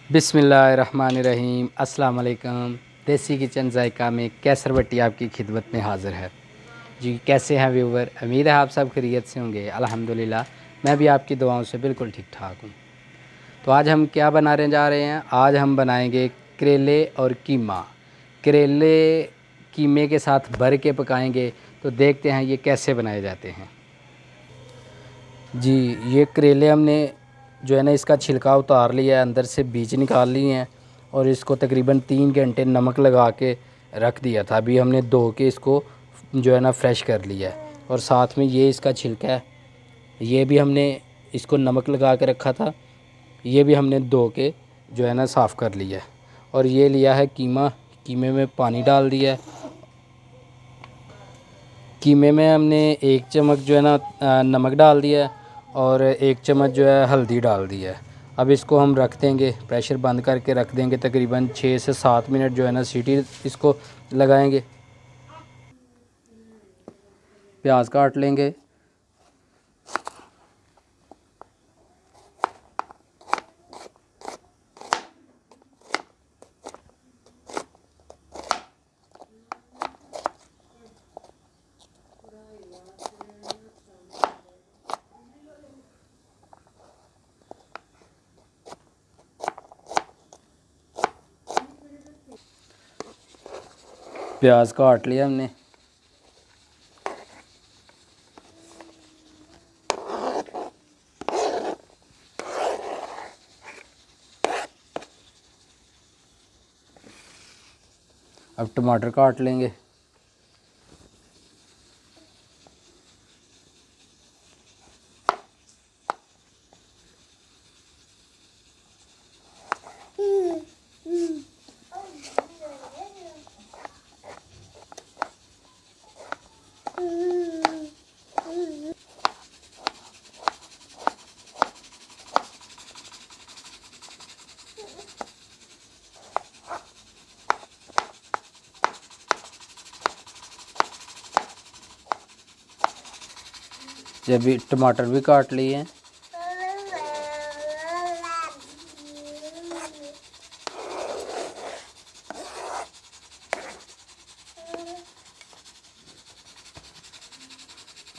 बिस्मिल्लाहिर्रहमानिर्रहीम। अस्सलाम वालेकुम। देसी किचन जायका में कैसर बट्टी आपकी खिदमत में हाज़िर है। जी कैसे हैं व्यूवर, उम्मीद है आप सब खैरियत से होंगे। अल्हम्दुलिल्लाह मैं भी आपकी दुआओं से बिल्कुल ठीक ठाक हूँ। तो आज हम क्या बनाने जा रहे हैं? आज हम बनाएंगे करेले और कीमा। करेले कीमे के साथ भर के पकाएंगे। तो देखते हैं ये कैसे बनाए जाते हैं। जी ये करेले हमने जो है ना इसका छिलका उतार लिया है, अंदर से बीज निकाल लिए हैं और इसको तकरीबन 3 घंटे नमक लगा के रख दिया था। अभी हमने धो के इसको जो है ना फ्रेश कर लिया है। और साथ में ये इसका छिलका है, ये भी हमने इसको नमक लगा के रखा था, ये भी हमने धो के जो है ना साफ़ कर लिया है। और ये लिया है कीमा, कीमे में पानी डाल दिया है। कीमे में हमने 1 चम्मच जो है ना नमक डाल दिया है और 1 चम्मच जो है हल्दी डाल दिया है। अब इसको हम रख देंगे, प्रेशर बंद करके रख देंगे। तकरीबन 6 से 7 मिनट जो है ना सीटी इसको लगाएंगे। प्याज काट लेंगे। प्याज काट लिया हमने। अब टमाटर काट लेंगे। जब भी टमाटर भी काट लिए हैं।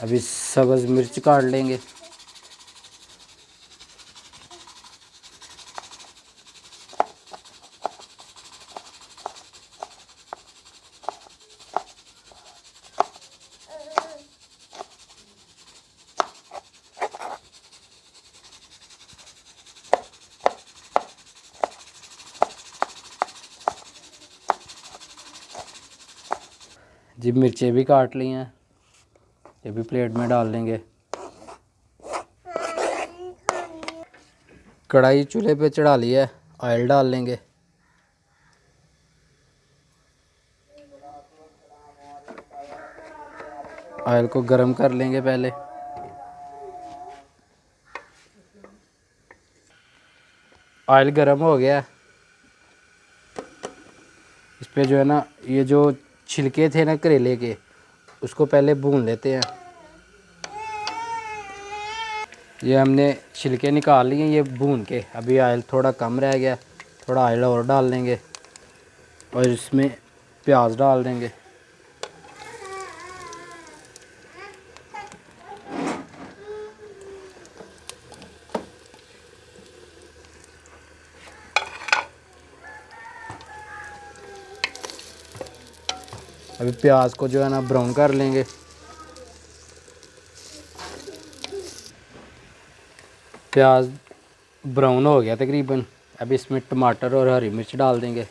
अभी सब्ज़ मिर्च काट लेंगे। जी मिर्चें भी काट ली हैं, ये भी प्लेट में डाल लेंगे। कढ़ाई चूल्हे पे चढ़ा ली है, ऑयल डाल लेंगे। ऑयल को गरम कर लेंगे पहले। ऑयल गरम हो गया। इस पे जो है ना ये जो छिलके थे ना करेले के, उसको पहले भून लेते हैं। ये हमने छिलके निकाल लिए ये भून के। अभी ऑयल थोड़ा कम रह गया, थोड़ा ऑयल और डाल देंगे और इसमें प्याज डाल देंगे। अभी प्याज को जो है ना ब्राउन कर लेंगे। प्याज ब्राउन हो गया तकरीबन। अब इसमें टमाटर और हरी मिर्च डाल देंगे।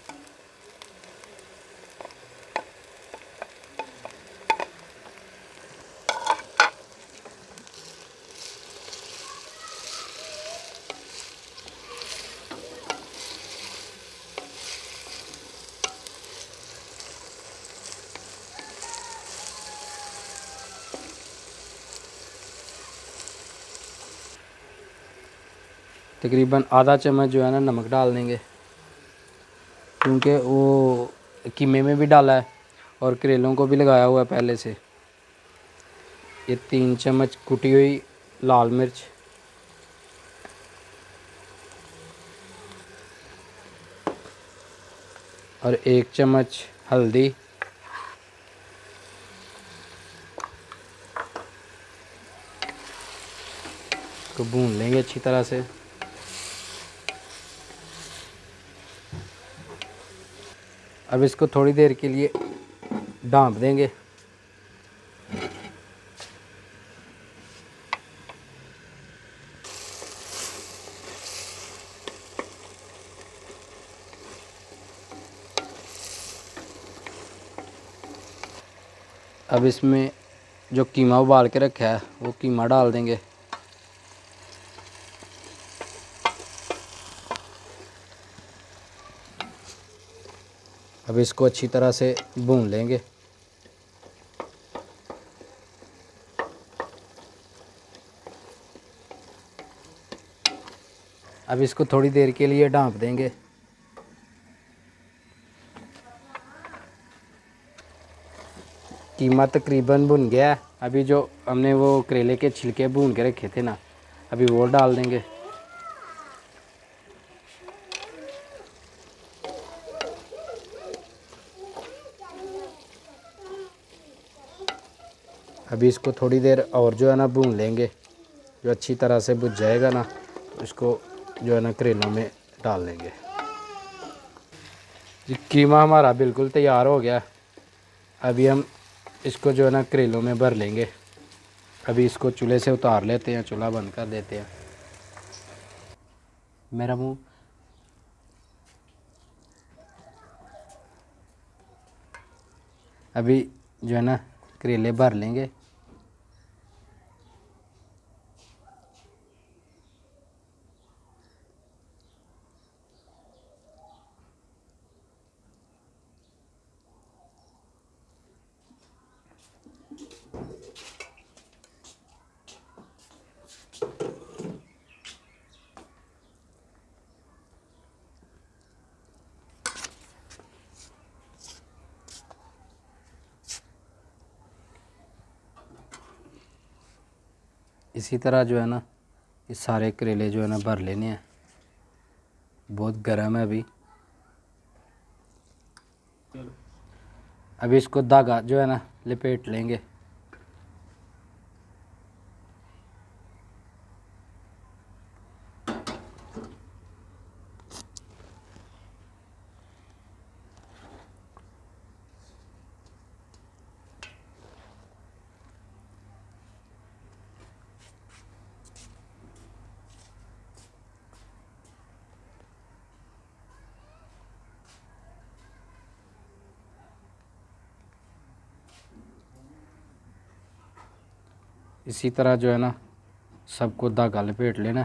तकरीबन आधा चम्मच जो है ना नमक डाल देंगे, क्योंकि वो कीमे में भी डाला है और करेलों को भी लगाया हुआ है पहले से। ये 3 चम्मच कुटी हुई लाल मिर्च, और 1 चम्मच हल्दी, को भून लेंगे अच्छी तरह से। अब इसको थोड़ी देर के लिए ढाँप देंगे। अब इसमें जो कीमा उबाल के रखा है वो कीमा डाल देंगे। अब इसको अच्छी तरह से भून लेंगे। अब इसको थोड़ी देर के लिए ढाँप देंगे। कीमा तकरीबन भुन गया है। अभी जो हमने वो करेले के छिलके भून के रखे थे ना, अभी वो डाल देंगे। अभी इसको थोड़ी देर और जो है ना भून लेंगे। जो अच्छी तरह से भुज जाएगा ना, तो इसको जो है ना करेलों में डाल लेंगे। जी कीमा हमारा बिल्कुल तैयार हो गया। अभी हम इसको जो है ना करेलों में भर लेंगे। अभी इसको चूल्हे से उतार लेते हैं, चूल्हा बंद कर देते हैं। मेरा मुंह अभी जो है ना करेले भर लेंगे। इसी तरह जो है ना ये सारे करेले जो है ना भर लेने हैं। बहुत गर्म है अभी इसको धागा जो है ना लपेट लेंगे। इसी तरह जो है ना सबको धागा लपेट लेना।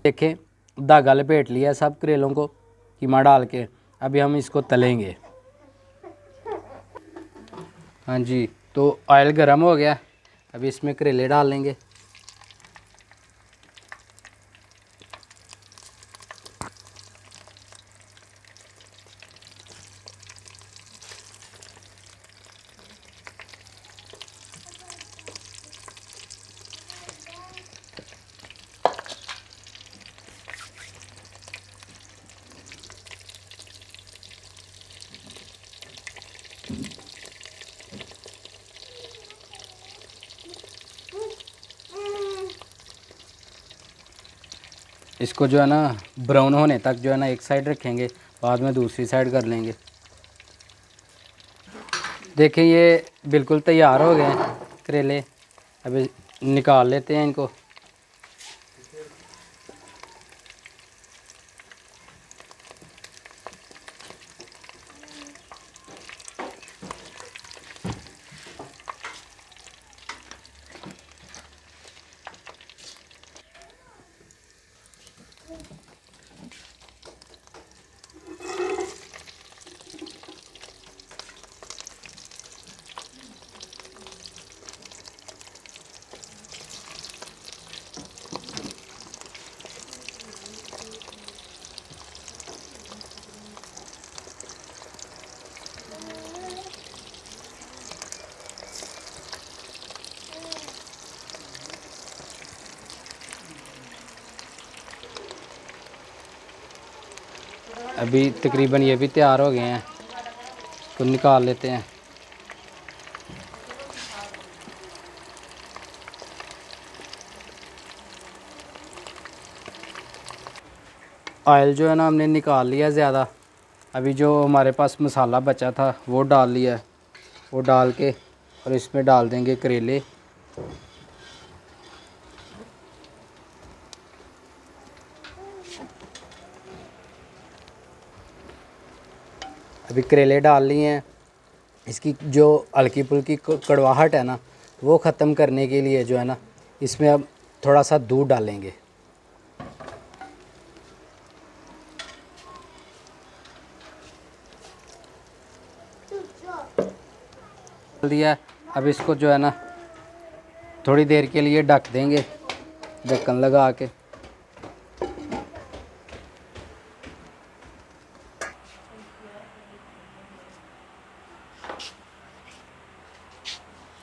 देखें धागा लपेट लिया सब करेलों को कीमा डाल के। अभी हम इसको तलेंगे। हाँ जी, तो ऑयल गर्म हो गया। अभी इसमें करेले डाल लेंगे। इसको जो है ना ब्राउन होने तक जो है ना एक साइड रखेंगे, बाद में दूसरी साइड कर लेंगे। देखिए ये बिल्कुल तैयार हो गए हैं करेले। अभी निकाल लेते हैं इनको। अभी तकरीबन ये भी तैयार हो गए हैं, तो निकाल लेते हैं। ऑयल जो है ना हमने निकाल लिया ज़्यादा। अभी जो हमारे पास मसाला बचा था वो डाल लिया है, वो डाल के और इसमें डाल देंगे करेले। अभी करेले डाल लिए हैं। इसकी जो हल्की फुल्की कड़वाहट है ना, वो ख़त्म करने के लिए जो है ना, इसमें अब थोड़ा सा दूध डालेंगे। डाल दिया। अब इसको जो है ना थोड़ी देर के लिए ढक देंगे, ढक्कन लगा के।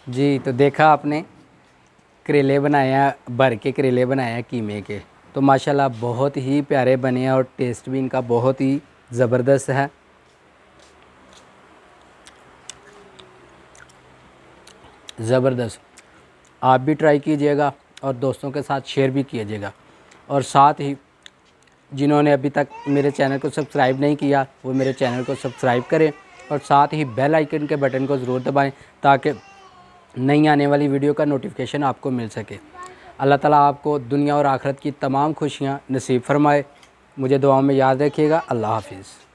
जी, तो देखा आपने, करेले बनाए हैं, भर के करेले बनाए हैं कीमे के। तो माशाल्लाह बहुत ही प्यारे बने हैं और टेस्ट भी इनका बहुत ही ज़बरदस्त है। ज़बरदस्त। आप भी ट्राई कीजिएगा और दोस्तों के साथ शेयर भी कीजिएगा। और साथ ही जिन्होंने अभी तक मेरे चैनल को सब्सक्राइब नहीं किया, वो मेरे चैनल को सब्सक्राइब करें और साथ ही बेल आइकन के बटन को ज़रूर दबाएं, ताकि नई आने वाली वीडियो का नोटिफिकेशन आपको मिल सके। अल्लाह ताला आपको दुनिया और आखिरत की तमाम खुशियाँ नसीब फरमाए। मुझे दुआओं में याद रखिएगा। अल्लाह हाफिज़।